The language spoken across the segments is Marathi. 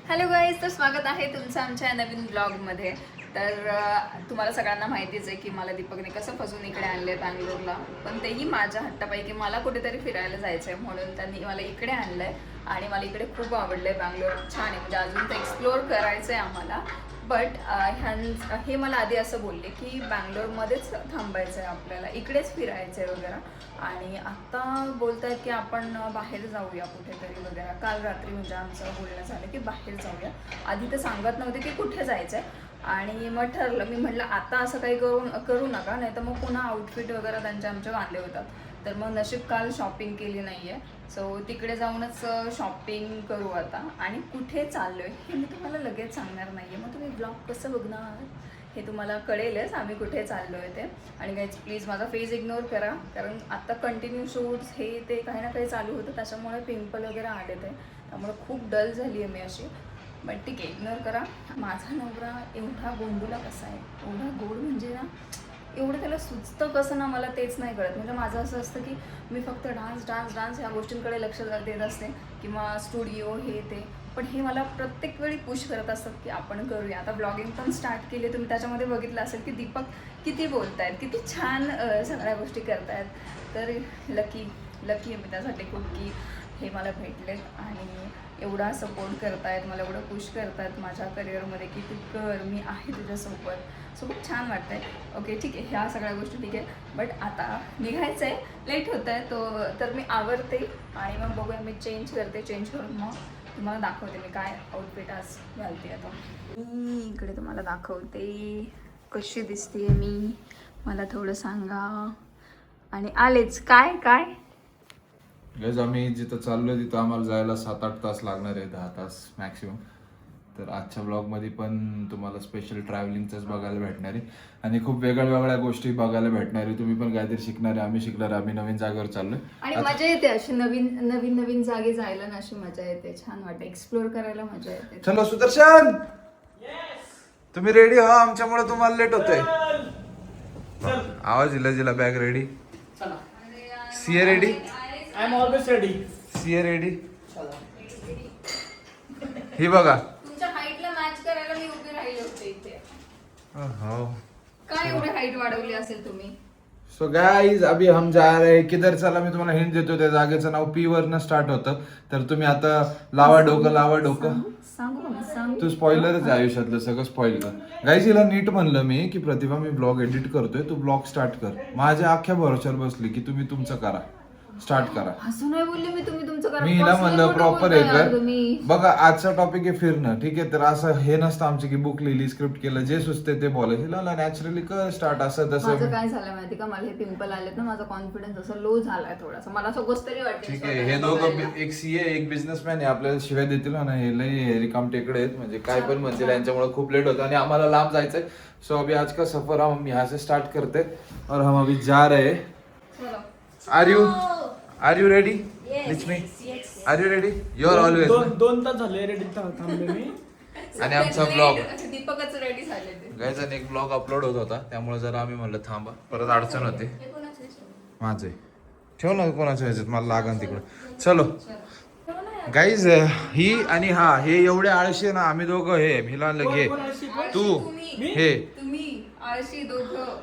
हॅलो गाईज, तर स्वागत आहे तुमचं आमच्या नवीन ब्लॉगमध्ये. तर तुम्हाला सगळ्यांना माहितीच आहे की मला दीपकने कसं फसून इकडे आणलं आहे बँगलोरला. पण तेही माझ्या हट्टापैकी मला कुठेतरी फिरायला जायचं आहे म्हणून त्यांनी मला इकडे आणलं आहे. आणि मला इकडे खूप आवडलं आहे. बँगलोर छान आहे, म्हणजे अजून तर एक्सप्लोअर करायचं आहे आम्हाला. बट हे मला आधी असं बोलले की बँगलोरमध्येच थांबायचं आहे आपल्याला, इकडेच फिरायचं आहे वगैरे. आणि आत्ता बोलत आहेत की आपण बाहेर जाऊया कुठेतरी वगैरे. काल रात्री म्हणजे आमचं बोलणं झालं की बाहेर जाऊया. आधी तर सांगत नव्हते की कुठे जायचं आहे. आणि मग ठरलं, मी म्हटलं आता असं काही करू नका, नाही तर मग पुन्हा आउटफिट वगैरे आमचे वांदे होतात. तर मग नशीब काल शॉपिंग केली नाही आहे, सो तिकडे जाऊनच शॉपिंग करू आता. आणि कुठे चाललो आहे हे मी तुम्हाला लगेच सांगणार नाही आहे, मग तुम्ही ब्लॉग कसं बघणार हे तुम्हाला कळेलच आम्ही कुठे चाललो आहे ते. आणि गाईज प्लीज माझा फेस इग्नोर करा, कारण आत्ता कंटिन्यू शूट्स हे ते काही ना काही चालू होतं, त्याच्यामुळे पिंपल वगैरे आलेत आहे, त्यामुळे खूप डल झाली आहे मी अशी. बट ठीक आहे, इग्नोर करा. माझा नवरा एवढा गोंडूला कसा आहे, एवढा गोड म्हणजे ना, एवढं त्याला सुचतं कसं ना मला तेच नाही कळत. म्हणजे माझं असं असतं की मी फक्त डान्स डान्स डान्स ह्या गोष्टींकडे लक्ष देत असते किंवा स्टुडिओ हे ते. पण हे मला प्रत्येक वेळी पुश करत असतात की आपण करूया. आता ब्लॉगिंग पण स्टार्ट केली, तुम्ही त्याच्यामध्ये बघितलं असेल की दीपक किती बोलत आहेत, किती छान सगळ्या गोष्टी करतायत. तर लकी आहे मी त्यासाठी खूप की हे मला भेटलेत आणि एवढा सपोर्ट करतायत, मला एवढं पुश करतायत माझ्या करिअरमध्ये की तू कर, मी आहे तुझ्यासोबत. सो खूप छान वाटतं आहे. ओके ठीक आहे, ह्या सगळ्या गोष्टी ठीक आहे. बट आता निघायचं आहे, लेट होत आहे तर मी आवरते आणि मग बघूया, मी चेंज करून मग तुम्हाला दाखवते मी काय आउटफिट आज घालते. आता मी इकडे तुम्हाला दाखवते कशी दिसते मी, मला थोडं सांगा. आणि आलेच काय काय गज आम्ही जिथं चाललोय तिथं आम्हाला जायला 7-8 तास लागणार आहे, 10 तास मॅक्सिमम. तर आजच्या ब्लॉगमध्ये पण तुम्हाला स्पेशल ट्रॅव्हलिंगचंच बघायला भेटणार आहे आणि खूप वेगळ्या गोष्टी बघायला भेटणार आहे. तुम्ही पण काहीतरी शिकणार आहे, आम्ही शिकणार आहे. आम्ही नवीन जागेवर चाललोय आणि मजा येते अशी नवीन जागे जायला ना, अशी मजा येते, छान वाटते, एक्सप्लोर करायला मजा येते. चलो सुदर्शन, तुम्ही रेडी हो, आमच्यामुळे तुम्हाला लेट होतंय. आवाज दिला bag ready, CA ready, I am always ready. CA ready. ही बघा, तुमच्या हाईटला मॅच करायला मी उभी राहिले होते इथे. हो. काय एवढी हाईट वाढवली असेल तुम्ही? सो गाइज अभी हम जा रहे हैं किधर. चला मी तुम्हाला हिंट देतो, त्या जागेचं नाव पी वरनं स्टार्ट होतं. तर तुम्ही आता लावा डोकं. सांगू तू स्पॉइलरच आहे आयुष्यातलं, सगळं स्पॉइल कर. गाईज हिला नीट म्हणलं मी की प्रतिभा मी ब्लॉग एडिट करतोय, तू ब्लॉग स्टार्ट कर. माझ्या अख्ख्या भरोश्यावर बसली की तुम्ही तुमचं करा, स्टार्ट करा. असं नाही बोलले मी, तुम्ही तुमचं करा. मी हिला म्हणलं प्रॉपर हे कर. तुम्ही बघा आजचा टॉपिक आहे फिरणं, ठीक आहे. तर असं हे नसतं आमचं की बुक लिहिली, स्क्रिप्ट केलं, जे सुचते ते बोलायचं. नॅचरली कर स्टार्ट, असं माझं तसं. काय झालं माहिती का, मला हे पिंपल आलेत ना, माझा कॉन्फिडन्स असं लो झालाय थोडासा, मला सगळंच तरी वाटतं. ठीक आहे, हे दोघं एक सीए एक बिझनेसमॅन आहे, आपल्याला शिवाय देतील ना, हे लई रिकाम टेकडे आहेत, म्हणजे काय पण म्हणतील. यांच्यामुळे खूप लेट होतं आणि आम्हाला लांब जायचंय. सो अभी आज का सफर हम यहाँ से स्टार्ट करते और हम अभी जा रहे. आर यू रेडी लिचमी? Are you ready? You are always. दोन तास झाले रेडी थांबले मी. आणि आमचा ब्लॉग दीपकच रेडी झाले ते. गाईज आणि एक ब्लॉग अपलोड होत होता, त्यामुळे जरा आम्ही म्हणलं थांबा, परत अडचण होते. माझे ठेव ना, कोणाच्या ह्याच्यात मला लागन तिकडं. चलो गाईज, ही आणि हा हे एवढे आळशी आहे ना, आम्ही दोघं. हे हिला घे तू, हे तुम्ही आळशी दोघं.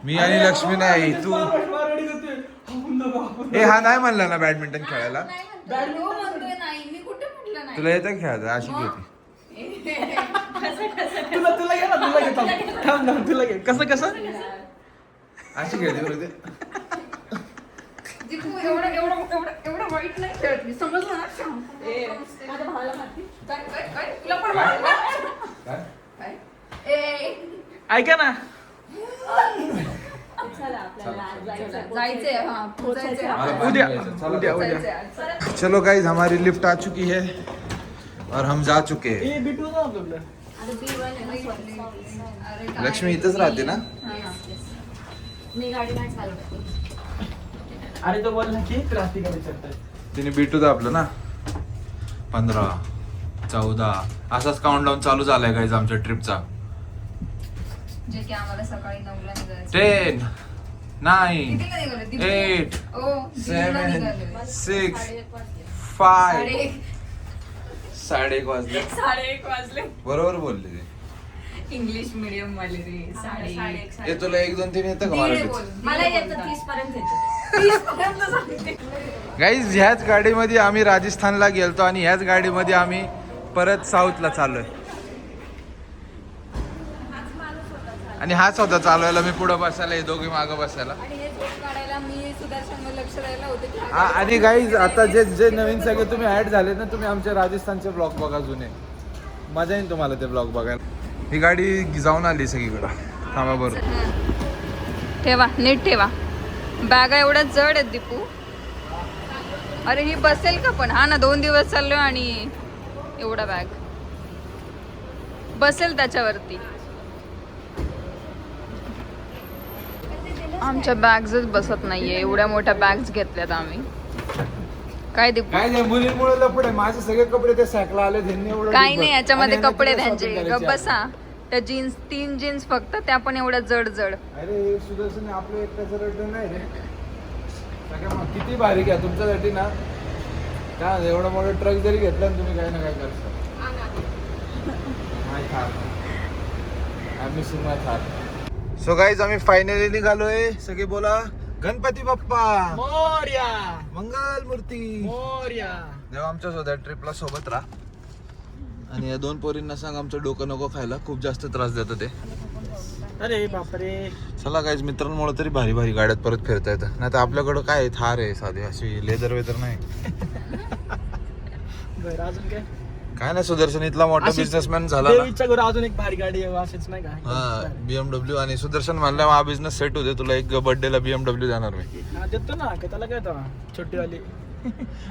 मी आणि लक्ष्मी नाही, तू. हे हा नाही म्हणला ना बॅडमिंटन खेळायला. नाही, मी कुठे म्हटलं नाही. तुला येतं खेळायचं? अशी घेते. तुला घे ना, तुला घे. थांब तुला घे. कसं अशी खेळते बरं ते. एवढं वाईट नाही खेळत मी, समजलं ना. माझ्या भावाला माहिती. काय तुला पण काय? ऐका ना. जायचंय. उद्या. चलो गाइज, हमारी लिफ्ट आ चुकी है और हम जा चुके हैं. ए भेटू ना आपल्याला. लक्ष्मी इथंच राहते ना? मी गाडी नाही चालवत. अरे तो बोलला की क्रांतिकारी चढतोय. तिने भेटू आपलं ना. 15, 14 असाच काउंटडाऊन चालू झालाय गाइज आमच्या ट्रिपचा. जे की आम्हाला सकाळी 9ला निघायचं. 10, 9, कितीला निघाले? 8, ओ, 7, निघाले. 6, 5, 1:30 वाजले. 1:30 वाजले. बरोबर बोलले ते. इंग्लिश मीडियम वाले रे. 1:30. हे तुला 1, 2, 3 येतं का मराठीत? मला येतं 30 पर्यंत येतं. गाईज ह्याच गाडीमध्ये आम्ही राजस्थानला गेलतो आणि ह्याच गाडीमध्ये आम्ही परत साऊथला चाललोय. आणि हाच होता चालवायला, मी पुढे बसायला, हे दोघे मागं बसायला. आणि हे झोप काढायला मी सुदर्शनवर लक्ष द्यायला होते की आणि गाईज आता जे नवीन सगळे तुम्ही ऍड झाले ना, तुम्ही आमचे राजस्थानचे ब्लॉग बघा जुने, मजा येईल तुम्हाला ते ब्लॉग बघायला. ही गाडी जाऊन आली सगळीकडं. थांबा बरोबर. ठेवा, नीट ठेवा. बॅगा एवढ्या जड आहेत दीपू. अरे ही बसेल का पण? हा ना, 2 दिवस चाललोय आणि एवढा बॅग बसेल त्याच्यावरती. आमच्या बॅग्सच बसत नाहीये. एवढ्या मोठ्या बॅग्स घेतल्यात आम्ही. काय दीपू? काय नाही, मुलींमुळे लपडे. माझे सगळे कपडे ते सायकल आले, त्यांनी एवढं काही नाही याच्यामध्ये आणि कपडे यांना त्यांचे. shopping गप्प करायची बसा. त्या जीन्स 3 जीन्स फक्त, त्या पण एवढ्या जड जड. अरे हे सुदर्शन आपलं एकट्याचं रड्ड नाही रे. सगळं मग किती भारी घ्या तुमच्यासाठी ना. काय एवढा मोठा ट्रक जरी घेतला ना तुम्ही, काही ना काय करता. सो गाईज आम्ही फायनली निघालोय. सगळे बोला गणपती बाप्पा मोरया मंगल मूर्ती. मोरया. जेव्हा आमच्या सोबत ट्रिपला सोबत राहा. आणि या 2 पोरींना सांग आमचं डोकं नको खायला, खूप जास्त त्रास देतं ते. अरे बापरे. चला गाईज, मित्रांमुळे तरी भारी भारी गाड्यात परत फिरता येतं. नाही तर आपल्याकडं काय थार आहे साधी, अशी लेदर वेदर नाही. बरं अजून काय नाही, सुदर्शन इथला मोठा अशीच बिझनेसमॅन झाला ना. देवीच्या घरी अजून एक भारी गाडी आहे असेच नाही का. हा BMW. आणि सुदर्शन म्हणला हा बिझनेस सेट होते, तुला एक बर्थडेला BMW देणार मी. हा, देतो ना का त्याला काय होतं छोटीवाली.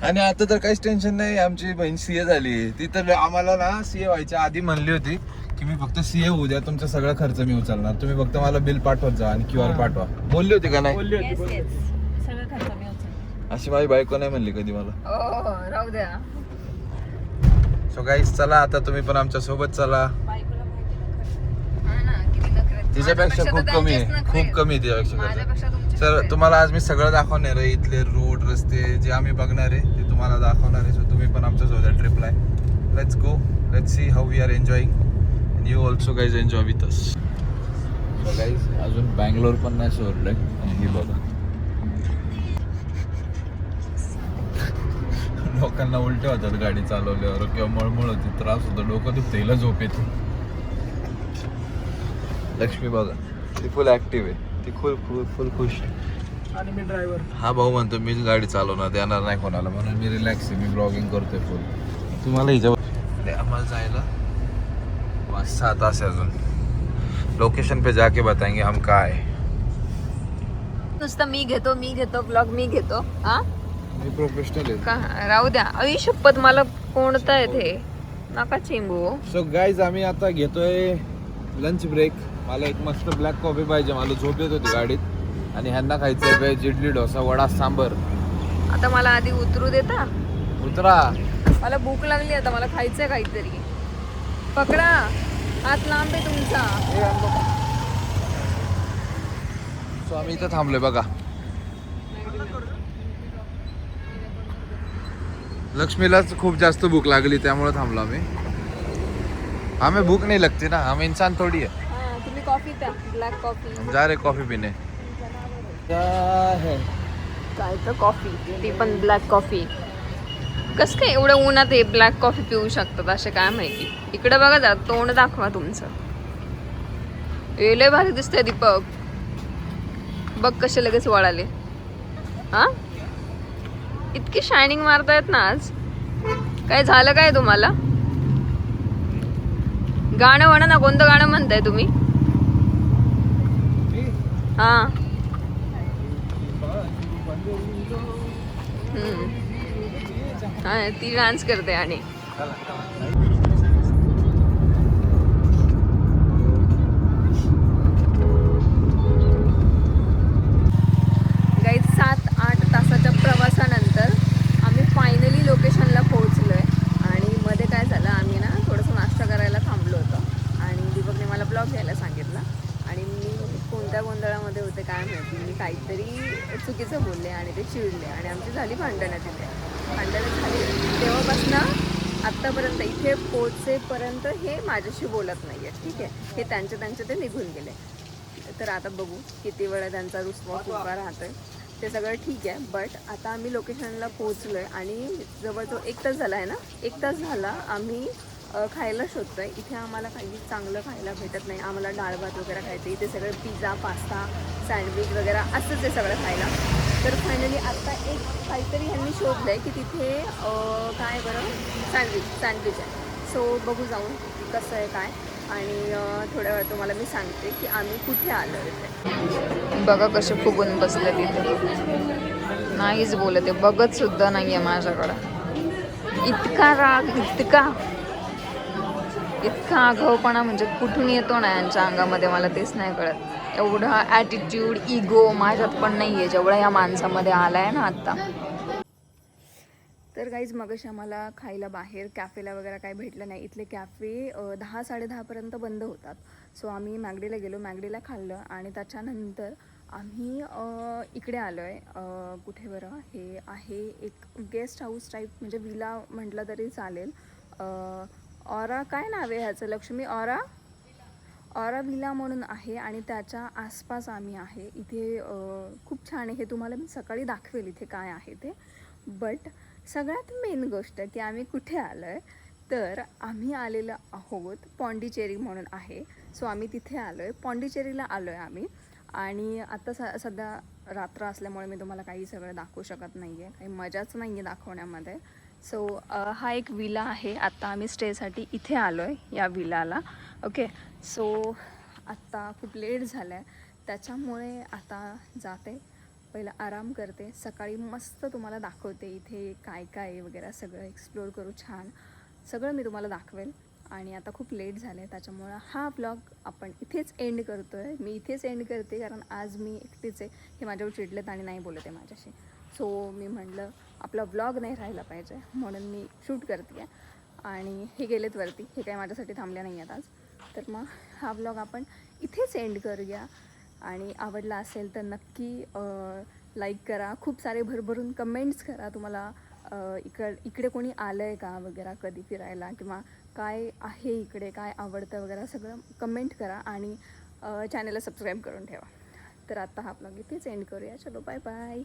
आणि आता तर काहीच टेन्शन नाही. आमची बहीण CA झाली. ती तर आम्हाला ना CA व्हायच्या आधी म्हणली होती की मी फक्त CA होऊ द्या, तुमचा सगळा खर्च मी उचलणार, तुम्ही फक्त मला बिल पाठवत जा आणि QR पाठवा. बोलली होती का नाही? बोलली होती बोलली होती. सगळं खर्च मी उचलते. अशी माझी बायको नाही म्हणली कधी मला. ओ राहू द्या. सो गाईज चला, आता तुम्ही पण आमच्या सोबत चला. बायकोला माहिती ना खर्च. हा ना, किती नखरे. तिच्यापेक्षा माझ्यापेक्षा खूप तर कमी त्यांचेच आहे, नखरे. खूप कमी आहे तिच्यापेक्षा खर्च. माझ्यापेक्षा तुमचे सर नखरे. तुम्हाला आज मी सगळं दाखवणार आहे. इथले रोड रस्ते जे आम्ही बघणार आहे ते तुम्हाला दाखवणार आहे. सो तुम्ही पण आमच्या सोबत ट्रिपला आहे. Let's go, let's see how we are enjoying and you also guys enjoy with us. So guys अजून बँगलोर पण नाही सोडलंय. आणि हे बघा, लोकांना उलटे होतात गाडी चालवल्यावर किंवा मळमळ होती, त्रास होतो, डोकं दुखतं, हिला झोप येते. लक्ष्मी बघा, ती फुल ऍक्टिव्ह आहे, ती फुल खुश आहे. आणि मी ड्रायव्हर. हा भाऊ म्हणतो मीच गाडी चालवणार, देणार नाही कोणाला, म्हणून मी रिलॅक्स आहे, मी ब्लॉगिंग करतोय फुल. तुम्हाला हिच्यावर आम्हाला जायला 5-6 तास आहे अजून. लोकेशन पे जाके बताएंगे हम काय. नुसतं मी घेतो ब्लॉग मी घेतो. हा मी प्रोफेशनल आहे. का राहू द्या. आई शपथ, मला कोणतं आहे ते नका चिंबू. सो गाईज आम्ही आता घेतोय लंच ब्रेक. मला एक मस्त ब्लॅक कॉफी पाहिजे, मला झोप येत होती गाडीत. आणि ह्यांना खायचंय व्हेज इडली डोसा वडा सांबर. आता मला आधी उतरू देता. उतरा. मला भूक लागली आता, मला खायचंय काहीतरी. पकडा, हात लांब आहे तुमचा. सो आम्ही इथं थांबलोय बघा. लक्ष्मीलाच खूप जास्त भूक लागली त्यामुळे थांबलो आम्ही. हमें भूक नहीं लगती ना, हम इंसान थोड़ी है. हा, तुम्ही कॉफी प्या, ब्लॅक कॉफी. जा रहे कॉफी पीने. काय तर कॉफी, ती पण ब्लॅक कॉफी. कसं काय एवढं उन्हात हे ब्लॅक कॉफी पिऊ शकतात असे काय माहिती. इकडे बघा जरा, तोंड दाखवा तुमचं. लय भारी दिसतंय दीपक. बघ कसे लगेच वळाले. हा, इतकी शायनिंग मारतायत ना आज. काय झालं काय तुम्हाला? गाणं म्हणा ना, कोणतं गाणं म्हणताय तुम्ही? हा. हा, ती डान्स करते. आणि गाईज 7-8 तासाच्या प्रवासानंतर आम्ही फायनली लोकेशनला पोहोचलोय. आणि मध्ये काय झालं, आम्ही ना थोडंसं नाश्ता करायला थांबलो होतो. आणि दीपकने मला ब्लॉग घ्यायला सांगितलं. आणि मी कोणत्या गोंधळामध्ये होते काय माहिती, मी काहीतरी चुकीचं बोलले आणि ते चिडले आणि आमची झाली भांडणं. तिथे भांडणं झाली. तेव्हापासून आत्तापर्यंत इथे पोहोचेपर्यंत हे माझ्याशी बोलत नाही आहे. ठीक आहे, हे त्यांचे ते निघून गेले. तर आता बघू किती वेळ त्यांचा रिस्पॉन्स उभा राहतोय. ते सगळं ठीक आहे, बट आता आम्ही लोकेशनला पोहोचलो आहे आणि जवळजवळ 1 तास झाला आहे ना. 1 तास झाला आम्ही खायला शोधतो आहे. इथे आम्हाला काही चांगलं खायला भेटत नाही. आम्हाला डाळ भात वगैरे खायचं. इथे सगळं पिझ्झा, पास्ता, सँडविच वगैरे असंच आहे सगळं खायला. तर फायनली आत्ता एक काहीतरी ह्यांनी शोधलं आहे की तिथे काय बरं सँडविच आहे. सो बघू जाऊन कसं आहे काय, आणि थोड्या वेळ तुम्हाला मी सांगते की आम्ही कुठे आलो इथे. बघा कसे फुगून बसले तिथे, नाहीच बोलते, बघत सुद्धा नाही आहे माझ्याकडं. इतका राग, इतका आगाऊपणा म्हणजे कुठून येतो ना यांच्या अंगामध्ये मला तेच नाही कळत. एवढा ॲटिट्यूड, इगो माझ्यात पण नाही आहे जेवढा या माणसामध्ये आला आहे ना आत्ता. तर गाईज मगाशी आम्हाला खायला बाहेर कॅफेला वगैरे काही भेटलं नाही. इथले कॅफे 10-10:30पर्यंत बंद होतात. सो आम्ही मॅगडीला गेलो, मॅगडीला खाल्लं आणि त्याच्यानंतर आम्ही इकडे आलो आहे. कुठे बरं, हे आहे एक गेस्ट हाऊस टाईप, म्हणजे विला म्हटलं तरी चालेल. ऑरा काय नाव आहे ह्याचं, लक्ष्मी ऑरा विला म्हणून आहे आणि त्याच्या आसपास आम्ही आहे. इथे खूप छान आहे. हे तुम्हाला मी सकाळी दाखवेल इथे काय आहे ते. बट सगळ्यात मेन गोष्ट की आम्ही कुठे आलो आहे, तर आम्ही आलेलो आहोत पॉंडिचेरी म्हणून आहे. सो आम्ही तिथे आलो आहे, पॉंडिचेरीला आलो आहे आम्ही. आणि आता सध्या रात्र असल्यामुळे मी तुम्हाला काही सगळं दाखवू शकत नाही आहे, काही मजाच नाही आहे दाखवण्यामध्ये. सो हा एक विला आहे. आत्ता आम्ही स्टेसाठी इथे आलो आहे या विलाला. ओके, सो आत्ता खूप लेट झालं आहे त्याच्यामुळे आता जाते, पहिला आराम करते. सकाळी मस्त तुम्हाला दाखवते इथे काय काय आहे वगैरे, सगळं एक्सप्लोअर करू छान, सगळं मी तुम्हाला दाखवेल. आणि आता खूप लेट झालं आहे त्याच्यामुळं हा ब्लॉग आपण इथेच एंड करतो आहे. मी इथेच एंड करते कारण आज मी एकटीच आहे. हे माझ्यावर चिडलेत आणि नाही बोलत आहे माझ्याशी. सो मी म्हटलं आपला ब्लॉग नाही राहिला पाहिजे म्हणून मी शूट करते आहे. आणि हे गेलेत वरती, हे काही माझ्यासाठी थांबले नाही आहेत आज. तर मग हा ब्लॉग आपण इथेच एंड करूया. आणि आवडला असेल तर नक्की लाईक करा, खूप सारे भरभरून कमेंट्स करा. तुम्हाला इकडे कोणी आलं आहे का वगैरे कधी फिरायला, किंवा काय आहे इकडे, काय आवडतं वगैरे सगळं कमेंट करा. आणि चॅनलला सबस्क्राईब करून ठेवा. तर आत्ता हा ब्लॉग इथेच एंड करूया. चलो बाय बाय.